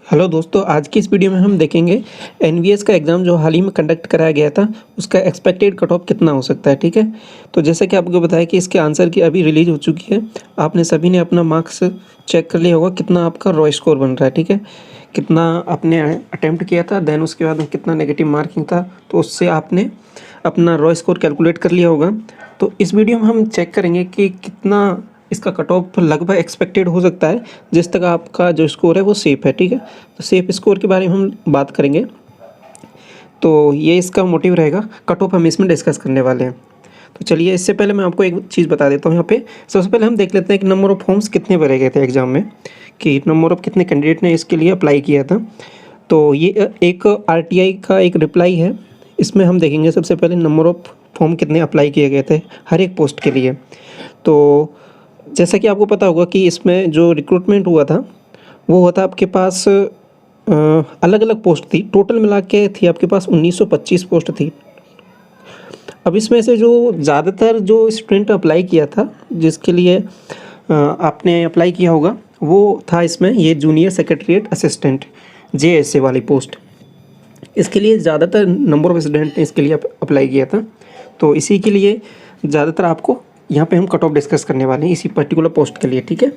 Hello दोस्तों, आज की इस वीडियो में हम देखेंगे एनवीएस का एग्ज़ाम जो हाल ही में कंडक्ट कराया गया था, उसका एक्सपेक्टेड कट ऑफ कितना हो सकता है। ठीक है, तो जैसे कि आपको बताया कि इसके आंसर की अभी रिलीज़ हो चुकी है। आपने सभी ने अपना मार्क्स चेक कर लिया होगा, कितना आपका रॉ स्कोर बन रहा है। ठीक है, कितना आपने अटैम्प्ट किया था, देन उसके बाद में कितना नेगेटिव मार्किंग था, तो उससे आपने अपना रॉ स्कोर कैलकुलेट कर लिया होगा। तो इस वीडियो में हम चेक करेंगे कि कितना इसका कट ऑफ लगभग एक्सपेक्टेड हो सकता है, जिस तक आपका जो स्कोर है वो सेफ़ है। ठीक है, तो सेफ़ स्कोर के बारे में हम बात करेंगे। तो ये इसका मोटिव रहेगा, कट ऑफ हम इसमें डिस्कस करने वाले हैं। तो चलिए, इससे पहले मैं आपको एक चीज़ बता देता हूँ। यहाँ पे सबसे पहले हम देख लेते हैं कि नंबर ऑफ़ फॉर्म्स कितने भरे गए थे एग्ज़ाम में, कि नंबर ऑफ़ कितने कैंडिडेट ने इसके लिए अप्लाई किया था। तो ये एक आरटीआई का एक रिप्लाई है। इसमें हम देखेंगे सबसे पहले नंबर ऑफ़ फॉर्म कितने अप्लाई किए गए थे हर एक पोस्ट के लिए। तो जैसा कि आपको पता होगा कि इसमें जो रिक्रूटमेंट हुआ था वो हुआ था आपके पास अलग अलग पोस्ट थी, टोटल मिला के थी आपके पास 1925 पोस्ट थी। अब इसमें से जो ज़्यादातर जो स्टूडेंट अप्लाई किया था, जिसके लिए आपने अप्लाई किया होगा, वो था इसमें ये जूनियर सेक्रेटरीट असिस्टेंट जेएसए वाली पोस्ट। इसके लिए ज़्यादातर नंबर ऑफ स्टूडेंट ने इसके लिए अप्लाई किया था। तो इसी के लिए ज़्यादातर आपको यहाँ पे हम कट ऑफ डिस्कस करने वाले हैं इसी पर्टिकुलर पोस्ट के लिए। ठीक है,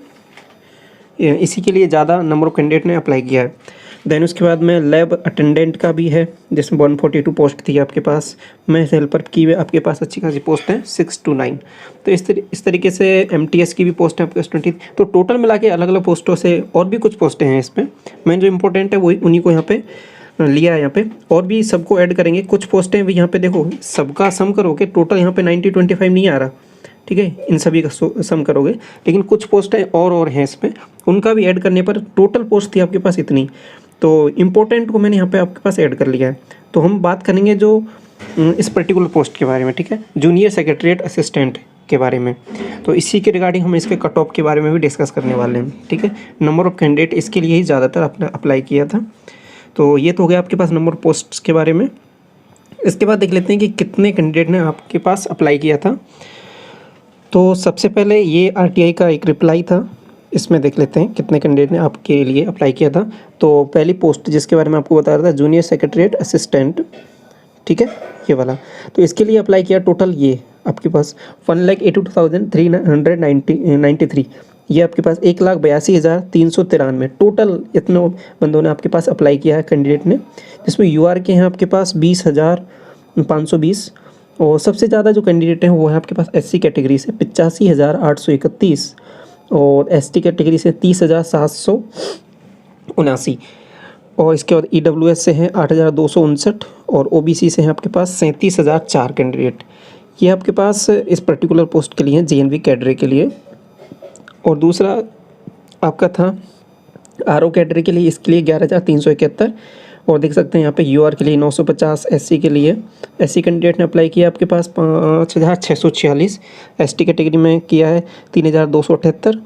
इसी के लिए ज़्यादा नंबर ऑफ कैंडिडेट ने अप्लाई किया है। देन उसके बाद में लैब अटेंडेंट का भी है, जिसमें 142 पोस्ट थी आपके पास। मैथ हेल्पर की भी आपके पास अच्छी खासी पोस्ट है 6 to 9। तो इस तरीके से एमटीएस की भी पोस्ट है आपके पास 20। तो टोटल मिला के अलग अलग पोस्टों से और भी कुछ पोस्टें हैं इसमें। मेन जो इंपॉर्टेंट है वही उन्हीं को यहाँ पे लिया है। यहाँ पे और भी सबको ऐड करेंगे, कुछ पोस्टें भी यहाँ पे देखो, सबका सम करोगे टोटल यहाँ पे 90-25 नहीं आ रहा। ठीक है, इन सभी का सम करोगे, लेकिन कुछ पोस्टें और हैं इसमें, उनका भी ऐड करने पर टोटल पोस्ट थी आपके पास इतनी। तो इम्पोर्टेंट को मैंने यहाँ पे आपके पास ऐड कर लिया है। तो हम बात करेंगे जो इस पर्टिकुलर पोस्ट के बारे में। ठीक है, जूनियर सेक्रेटरीट असिस्टेंट के बारे में। तो इसी के रिगार्डिंग हम इसके कट ऑफ के बारे में भी डिस्कस करने वाले हैं। ठीक है, नंबर ऑफ़ कैंडिडेट इसके लिए ही ज़्यादातर आपने अप्लाई किया था। तो ये तो हो गया आपके पास नंबर पोस्ट्स के बारे में। इसके बाद देख लेते हैं कि कितने कैंडिडेट ने आपके पास अप्लाई किया था। तो सबसे पहले ये आरटीआई का एक रिप्लाई था, इसमें देख लेते हैं कितने कैंडिडेट ने आपके लिए अप्लाई किया था। तो पहली पोस्ट जिसके बारे में आपको बता रहा था, जूनियर सेक्रेटरीट असिस्टेंट। ठीक है, ये वाला। तो इसके लिए अप्लाई किया टोटल ये आपके पास 1,82,393। ये आपके पास 1,82,393 टोटल इतने बंदों ने आपके पास अप्लाई किया है कैंडिडेट ने, जिसमें यूआर के हैं आपके पास 20,520। और सबसे ज़्यादा जो कैंडिडेट हैं वो है आपके पास एससी कैटेगरी से 85,831 और एसटी कैटेगरी से 30,779। और इसके बाद ईडब्ल्यूएस से हैं 8,259 और ओबीसी से हैं आपके पास 37,004 कैंडिडेट। ये आपके पास इस पर्टिकुलर पोस्ट के लिए हैं, जेएनवी कैडरे के लिए। और दूसरा आपका था आरओ कैडरे के लिए, इसके लिए 11,371। और देख सकते हैं यहाँ पे यूआर के लिए 950, एससी के लिए एससी कैंडिडेट ने अप्लाई किया आपके पास 5,646, एसटी कैटेगरी में किया है 3,278।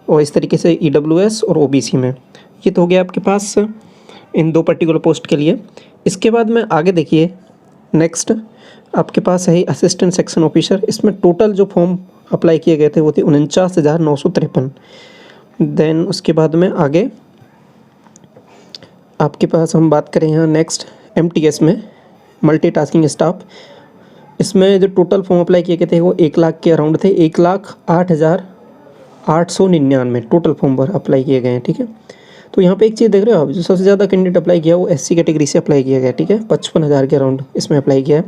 और इस तरीके से ईडब्ल्यूएस और ओबीसी में। ये तो हो गया आपके पास इन दो पर्टिकुलर पोस्ट के लिए। इसके बाद में आगे देखिए, नेक्स्ट आपके पास है असिस्टेंट सेक्शन ऑफिसर। इसमें टोटल जो फॉर्म अप्लाई किए गए थे वो थे 49,953। देन उसके बाद में आगे आपके पास हम बात करें यहाँ नेक्स्ट एमटीएस में मल्टीटास्किंग स्टाफ। इसमें जो टोटल फॉर्म अप्लाई किए गए थे वो 1 लाख के अराउंड थे, 1,08,899 टोटल फॉर्म पर अप्लाई किए गए हैं। ठीक है, तो यहाँ पे एक चीज़ देख रहे हो आप, जो सबसे ज़्यादा कैंडिडेट अप्लाई किया वो एससी कैटेगरी से अप्लाई किया गया। ठीक है, 55,000 के अराउंड इसमें अप्लाई किया है।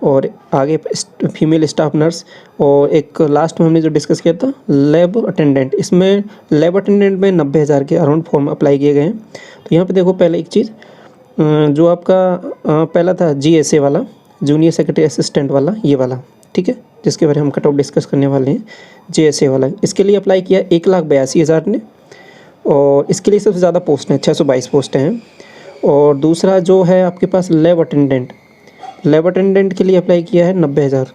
और आगे फीमेल स्टाफ नर्स, और एक लास्ट में हमने जो डिस्कस किया था लैब अटेंडेंट। इसमें लैब अटेंडेंट में 90,000 के अराउंड फॉर्म अप्लाई किए गए हैं। तो यहाँ पे देखो, पहले एक चीज़ जो आपका पहला था जीएसए वाला, जूनियर सेक्रेटरी असिस्टेंट वाला, ये वाला। ठीक है, जिसके बारे में हम कट ऑफ डिस्कस करने वाले हैं, जेएसए वाला। इसके लिए अप्लाई किया 1,82,000 ने। और इसके लिए सबसे ज़्यादा पोस्ट हैं, 622 पोस्टें हैं। और दूसरा जो है आपके पास लैब अटेंडेंट, लैब अटेंडेंट के लिए अप्लाई किया है 90,000।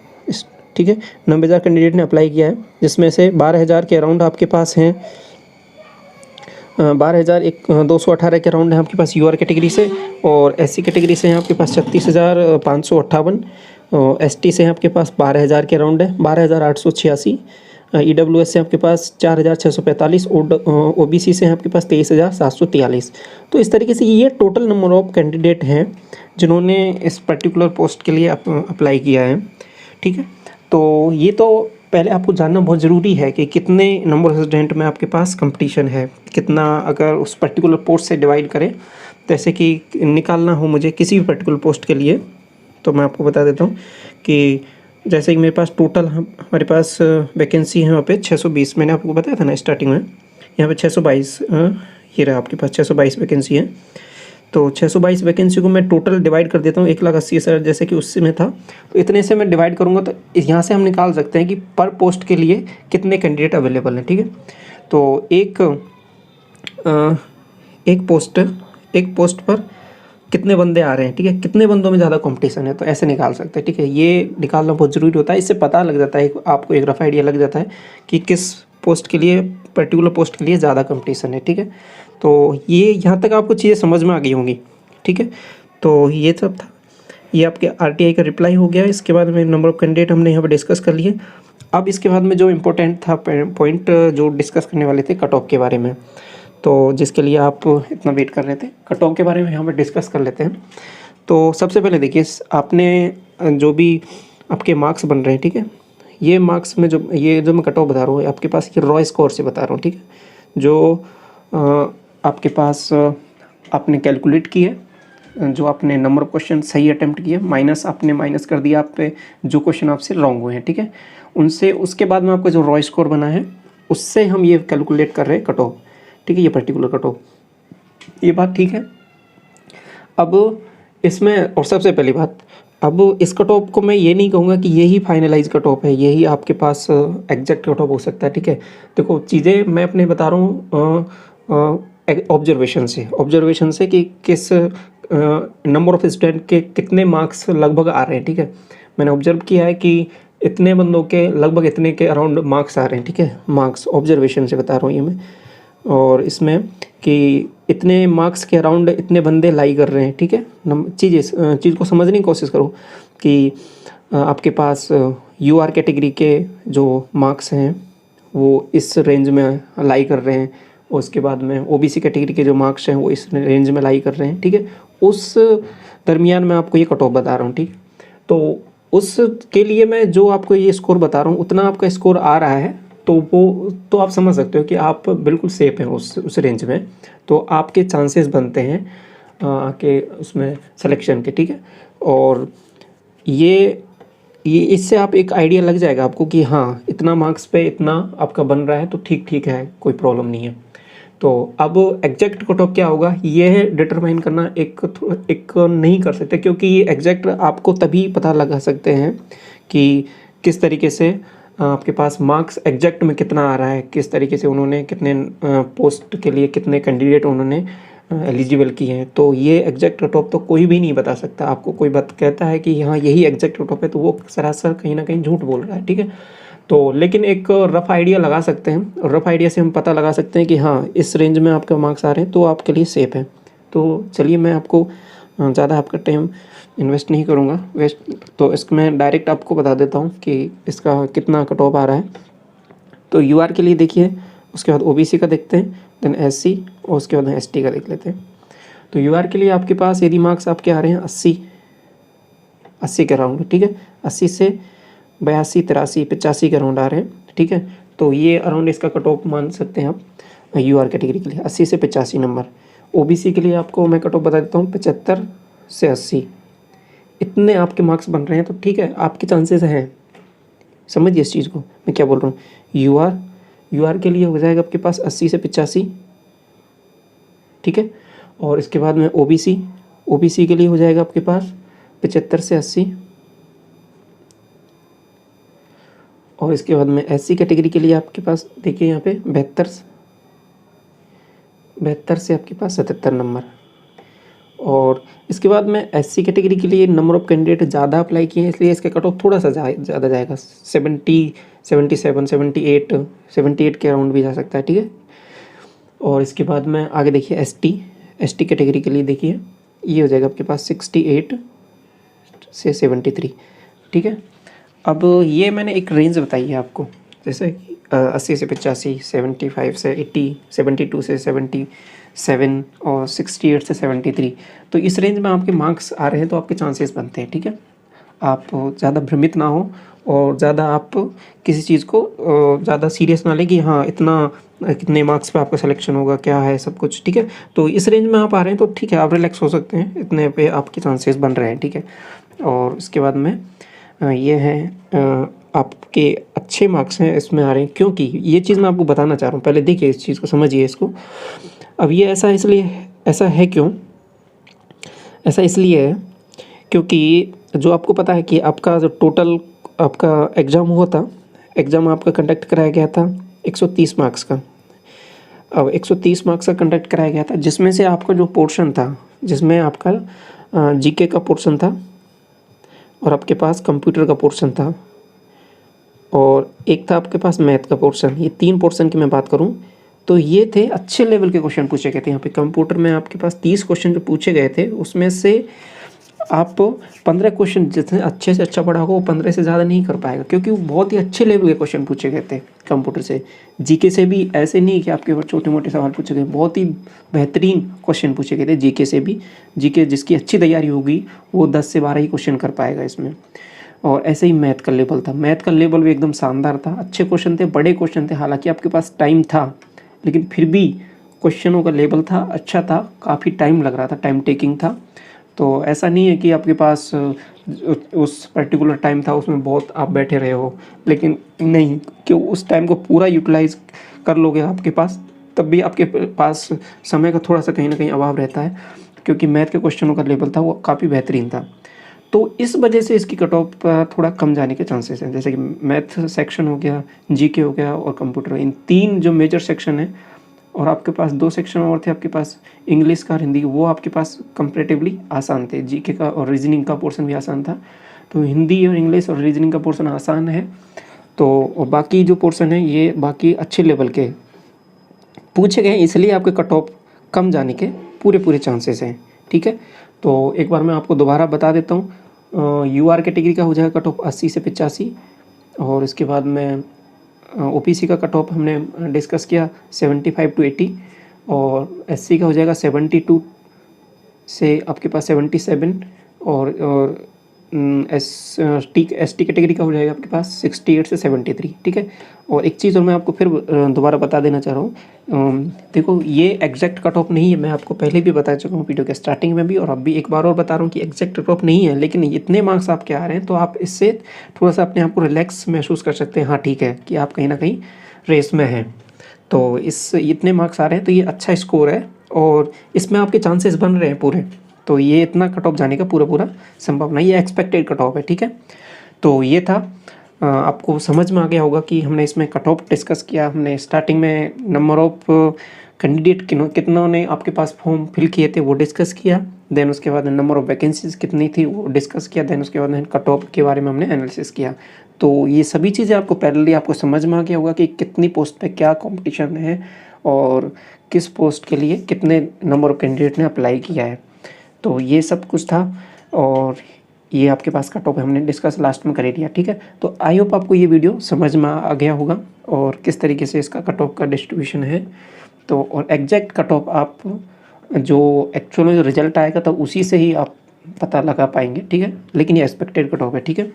ठीक है, 90,000 कैंडिडेट ने अप्लाई किया है, जिसमें से 12,000 के अराउंड आपके पास हैं 12,218 के अराउंड है आपके पास यूआर कैटेगरी से। और एससी कैटेगरी से हैं आपके पास 36,558। एसटी से हैं आपके पास 12,000 के अराउंड है, 12,886। EWS से आपके पास 4,645, OBC से आपके पास 23,743। तो इस तरीके से ये टोटल नंबर ऑफ कैंडिडेट हैं जिन्होंने इस पर्टिकुलर पोस्ट के लिए अप्लाई किया है, ठीक है। तो ये तो पहले आपको जानना बहुत ज़रूरी है कि कितने नंबर ऑफ स्टूडेंट में आपके पास कंपटीशन है, कितना अगर उस पर्टिकुलर पोस्ट से डिवाइड करें, जैसे कि निकालना हो मुझे किसी भी पर्टिकुलर पोस्ट के लिए, तो मैं आपको बता देता हूँ कि जैसे कि मेरे पास टोटल हमारे पास वैकेंसी है वहाँ पे 620, मैंने आपको बताया था ना स्टार्टिंग में, यहाँ पे 622 ये रहा आपके पास 622 वैकेंसी है। तो 622 वैकेंसी को मैं टोटल डिवाइड कर देता हूँ 1,80,000 जैसे कि उससे में था, तो इतने से मैं डिवाइड करूँगा तो यहाँ से हम निकाल सकते हैं कि पर पोस्ट के लिए कितने कैंडिडेट अवेलेबल हैं, ठीक है। तो एक पोस्ट पर कितने बंदे आ रहे हैं, ठीक है, कितने बंदों में ज़्यादा कंपटीशन है, तो ऐसे निकाल सकते हैं, ठीक है। ये निकालना बहुत ज़रूरी होता है, इससे पता लग जाता है, आपको एक रफ आइडिया लग जाता है कि किस पोस्ट के लिए, पर्टिकुलर पोस्ट के लिए ज़्यादा कंपटीशन है, ठीक है। तो ये यहाँ तक आपको चीज़ें समझ में आ गई होंगी, ठीक है। तो ये सब था, ये आपके RTI का रिप्लाई हो गया। इसके बाद में नंबर ऑफ कैंडिडेट हमने यहाँ पर डिस्कस कर लिए। अब इसके बाद में जो इम्पोर्टेंट था पॉइंट जो डिस्कस करने वाले थे कट ऑफ के बारे में, तो जिसके लिए आप इतना वेट कर रहे थे, कट ऑफ के बारे में यहाँ पर डिस्कस कर लेते हैं। तो सबसे पहले देखिए, आपने जो भी आपके मार्क्स बन रहे हैं, ठीक है, ये मार्क्स में जो मैं कट ऑफ बता रहा हूँ आपके पास ये रॉ स्कोर से बता रहा हूँ, ठीक है, जो आपके पास आपने कैलकुलेट की है, जो आपने नंबर ऑफ क्वेश्चन सही अटेम्प्ट किया माइनस आपने माइनस कर दिया आप पे जो क्वेश्चन आपसे रॉन्ग हुए हैं, ठीक है, उनसे उसके बाद में आपका जो रॉ स्कोर बना है उससे हम ये कैलकुलेट कर रहे हैं कट ऑफ, ठीक है, ये पर्टिकुलर कट ऑफ, ये बात ठीक है। अब इसमें और सबसे पहली बात, अब इस कट ऑफ को मैं ये नहीं कहूँगा कि यही फाइनलाइज कट ऑफ है, यही आपके पास एग्जैक्ट कट ऑफ हो सकता है, ठीक है। देखो चीज़ें मैं अपने बता रहा हूँ ऑब्जर्वेशन से कि किस नंबर ऑफ स्टूडेंट के कितने मार्क्स लगभग आ रहे हैं, ठीक है। मैंने ऑब्जर्व किया है कि इतने बंदों के लगभग इतने के अराउंड मार्क्स आ रहे हैं, ठीक है, मार्क्स ऑब्जर्वेशन से बता रहा हूँ ये मैं, और इसमें कि इतने मार्क्स के अराउंड इतने बंदे लाई कर रहे हैं, ठीक है। चीज़ को समझने की कोशिश करो कि आपके पास UR कैटेगरी के जो मार्क्स हैं वो इस रेंज में लाई कर रहे हैं, और उसके बाद में OBC कैटेगरी के जो मार्क्स हैं वो इस रेंज में लाई कर रहे हैं, ठीक है। उस दरमियान मैं आपको ये कट ऑफ बता रहा हूँ, ठीक। तो उसके लिए मैं जो आपको ये स्कोर बता रहा हूँ उतना आपका स्कोर आ रहा है, तो वो तो आप समझ सकते हो कि आप बिल्कुल सेफ हैं उस रेंज में, तो आपके चांसेस बनते हैं कि उसमें सिलेक्शन के, ठीक है। और ये इससे आप एक आइडिया लग जाएगा आपको कि हाँ इतना मार्क्स पे इतना आपका बन रहा है तो ठीक है, कोई प्रॉब्लम नहीं है। तो अब एग्जैक्ट कट ऑफ क्या होगा ये डिटरमाइन करना एक नहीं कर सकते, क्योंकि ये एग्जैक्ट आपको तभी पता लगा सकते हैं कि किस तरीके से आपके पास मार्क्स एग्जैक्ट में कितना आ रहा है, किस तरीके से उन्होंने कितने पोस्ट के लिए कितने कैंडिडेट उन्होंने एलिजिबल किए हैं। तो ये एग्जैक्ट कट ऑफ तो कोई भी नहीं बता सकता। आपको कोई बात कहता है कि हाँ यही एग्जैक्ट कट ऑफ है तो वो सरासर कहीं ना कहीं झूठ बोल रहा है, ठीक है। तो लेकिन एक रफ़ आइडिया लगा सकते हैं, और रफ़ आइडिया से हम पता लगा सकते हैं कि हाँ इस रेंज में आपके मार्क्स आ रहे हैं तो आपके लिए सेफ़ है। तो चलिए मैं आपको ज़्यादा आपका टाइम इन्वेस्ट नहीं करूँगा वेस्ट, तो इसको मैं डायरेक्ट आपको बता देता हूँ कि इसका कितना कट ऑफ आ रहा है। तो UR के लिए देखिए, उसके बाद OBC का देखते हैं, देन SC, और उसके बाद ST का देख लेते हैं। तो UR के लिए आपके पास यदि मार्क्स आपके आ रहे हैं 80 के अराउंड, ठीक है, 80 से 82, 83, 85 के अराउंड आ रहे हैं, ठीक है। तो ये अराउंड इसका कट ऑफ मान सकते हैं आप UR कैटेगरी के लिए 80 से 85 नंबर। OBC के लिए आपको मैं कट ऑफ बता देता हूँ 75 से 80, इतने आपके मार्क्स बन रहे हैं तो ठीक है, आपके चांसेस हैं। समझिए इस चीज़ को मैं क्या बोल रहा हूँ। UR के लिए हो जाएगा आपके पास 80 से 85, ठीक है। और इसके बाद में OBC के लिए हो जाएगा आपके पास 75 से 80, और इसके बाद में SC कैटेगरी के लिए आपके पास देखिए यहाँ पे 72 से आपके पास 77 नंबर। और इसके बाद में SC कैटेगरी के लिए नंबर ऑफ़ कैंडिडेट ज़्यादा अप्लाई किए हैं, इसलिए इसका कट ऑफ थोड़ा सा ज़्यादा जाएगा, 70, 77, 78 के अराउंड भी जा सकता है, ठीक है। और इसके बाद में आगे देखिए ST कैटेगरी के लिए देखिए ये हो जाएगा आपके पास 68 से 73, ठीक है। अब ये मैंने एक रेंज बताई है आपको, जैसे कि 80 से 85, 75 से 80, 72 से 77 और 68 से 73। तो इस रेंज में आपके मार्क्स आ रहे हैं तो आपके चांसेस बनते हैं, ठीक है। आप ज़्यादा भ्रमित ना हो और ज़्यादा आप किसी चीज़ को ज़्यादा सीरियस ना लें कि हाँ इतना कितने मार्क्स पे आपका सिलेक्शन होगा, क्या है सब कुछ, ठीक है। तो इस रेंज में आप आ रहे हैं तो ठीक है, आप रिलैक्स हो सकते हैं, इतने पे आपके चांसेस बन रहे हैं, ठीक है। और इसके बाद में ये है आपके अच्छे मार्क्स हैं इसमें आ रहे हैं, क्योंकि ये चीज़ मैं आपको बताना चाह रहा हूँ। पहले देखिए इस चीज़ को, समझिए इसको। अब ये ऐसा इसलिए ऐसा है क्यों, ऐसा इसलिए है क्योंकि जो आपको पता है कि आपका जो टोटल आपका एग्ज़ाम हुआ था, एग्ज़ाम आपका कंडक्ट कराया गया था 130 मार्क्स का। अब 130 मार्क्स का कंडक्ट कराया गया था, जिसमें से आपका जो पोर्शन था, जिसमें आपका जीके का पोर्शन था और आपके पास कंप्यूटर का पोर्शन था और एक था आपके पास मैथ का पोर्शन। ये 3 पोर्शन की मैं बात करूं तो ये थे अच्छे लेवल के क्वेश्चन पूछे गए थे। यहाँ पे कंप्यूटर में आपके पास 30 क्वेश्चन जो पूछे गए थे, उसमें से आप 15 क्वेश्चन जितने अच्छे से अच्छा पढ़ा होगा वो 15 से ज़्यादा नहीं कर पाएगा, क्योंकि वो बहुत ही अच्छे लेवल के क्वेश्चन पूछे गए थे कंप्यूटर से। जीके से भी ऐसे नहीं कि आपके ऊपर छोटे मोटे सवाल पूछे गए, बहुत ही बेहतरीन क्वेश्चन पूछे गए थे जीके से भी। जीके जिसकी अच्छी तैयारी होगी वो 10 से 12 ही क्वेश्चन कर पाएगा इसमें। और ऐसे ही मैथ का लेवल था, मैथ का लेवल भी एकदम शानदार था, अच्छे क्वेश्चन थे, बड़े क्वेश्चन थे। हालांकि आपके पास टाइम था, लेकिन फिर भी क्वेश्चनों का लेवल था, अच्छा था, काफ़ी टाइम लग रहा था, टाइम टेकिंग था। तो ऐसा नहीं है कि आपके पास उस पर्टिकुलर टाइम था उसमें बहुत आप बैठे रहे हो, लेकिन नहीं कि उस टाइम को पूरा यूटिलाइज कर लोगे आपके पास, तब भी आपके पास समय का थोड़ा सा कहीं ना कहीं अभाव रहता है, क्योंकि मैथ के क्वेश्चनों का लेवल था वो काफ़ी बेहतरीन था। तो इस वजह से इसकी कट ऑफ थोड़ा कम जाने के चांसेस हैं। जैसे कि मैथ सेक्शन हो गया, जीके हो गया और कंप्यूटर, इन 3 जो मेजर सेक्शन है, और आपके पास 2 सेक्शन और थे आपके पास इंग्लिश का और हिंदी, वो आपके पास कंपैरेटिवली आसान थे। जीके का और रीजनिंग का पोर्शन भी आसान था। तो हिंदी और इंग्लिश और रीजनिंग का पोर्शन आसान है, तो और बाकी जो पोर्शन है ये बाकी अच्छे लेवल के पूछे गए, इसलिए आपके कट ऑफ कम जाने के पूरे चांसेस हैं, ठीक है। तो एक बार मैं आपको दोबारा बता देता हूँ। यूआर कैटेगरी का हो जाएगा कट ऑफ 80 से 85, और इसके बाद में ओपीसी का कट ऑफ हमने डिस्कस किया 75 टू 80, और एससी का हो जाएगा 72 से आपके पास 77, और एसटी कैटेगरी का हो जाएगा आपके पास 68 से 73, ठीक है। और एक चीज़ और मैं आपको फिर दोबारा बता देना चाह रहा हूँ। देखो ये एग्जैक्ट कट ऑफ नहीं है, मैं आपको पहले भी बता चुका हूँ वीडियो के स्टार्टिंग में भी, और अब भी एक बार और बता रहा हूँ कि एग्जैक्ट कट ऑफ नहीं है, लेकिन इतने मार्क्स आपके आ रहे हैं तो आप इससे थोड़ा सा अपने आप को रिलैक्स महसूस कर सकते हैं। हाँ ठीक है कि आप कहीं ना कहीं रेस में हैं, तो इस इतने मार्क्स आ रहे हैं तो ये अच्छा स्कोर है, और इसमें आपके चांसेस बन रहे हैं पूरे। तो ये इतना कट ऑफ जाने का पूरा संभावना, ये एक्सपेक्टेड कट ऑफ है, ठीक है। तो ये था, आपको समझ में आ गया होगा कि हमने इसमें कट ऑफ डिस्कस किया। हमने स्टार्टिंग में नंबर ऑफ कैंडिडेट कितनों ने आपके पास फॉर्म फिल किए थे वो डिस्कस किया, देन उसके बाद नंबर ऑफ वैकेंसीज कितनी थी वो डिस्कस किया, देन उसके बाद कट ऑफ के बारे में हमने एनालिसिस किया। तो ये सभी चीज़ें आपको पैरेलली आपको समझ में आ गया होगा कि कितनी पोस्ट पे क्या कंपटीशन है और किस पोस्ट के लिए कितने नंबर ऑफ कैंडिडेट ने अप्लाई किया है। तो ये सब कुछ था, और ये आपके पास कट ऑफ हमने डिस्कस लास्ट में कर लिया, ठीक है। तो आई होप आपको ये वीडियो समझ में आ गया होगा और किस तरीके से इसका कट ऑफ का डिस्ट्रीब्यूशन है। तो और एग्जैक्ट कट ऑफ आप जो एक्चुअल में जो रिजल्ट आएगा तो उसी से ही आप पता लगा पाएंगे, ठीक है। लेकिन ये एक्सपेक्टेड कट ऑफ है, ठीक है।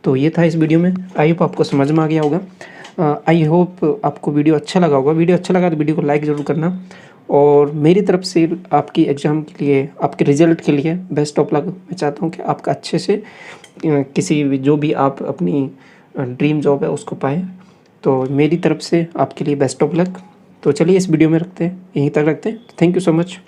तो ये था इस वीडियो में, आई होप आपको समझ में आ गया होगा। आई होप आपको वीडियो अच्छा लगा होगा। वीडियो अच्छा लगा तो वीडियो को लाइक ज़रूर करना, और मेरी तरफ से आपकी एग्ज़ाम के लिए, आपके रिज़ल्ट के लिए बेस्ट ऑफ लक। मैं चाहता हूँ कि आपका अच्छे से किसी भी जो भी आप अपनी ड्रीम जॉब है उसको पाएँ। तो मेरी तरफ से आपके लिए बेस्ट ऑफ लक। तो चलिए इस वीडियो में रखते हैं, यहीं तक रखते हैं। Thank you so much.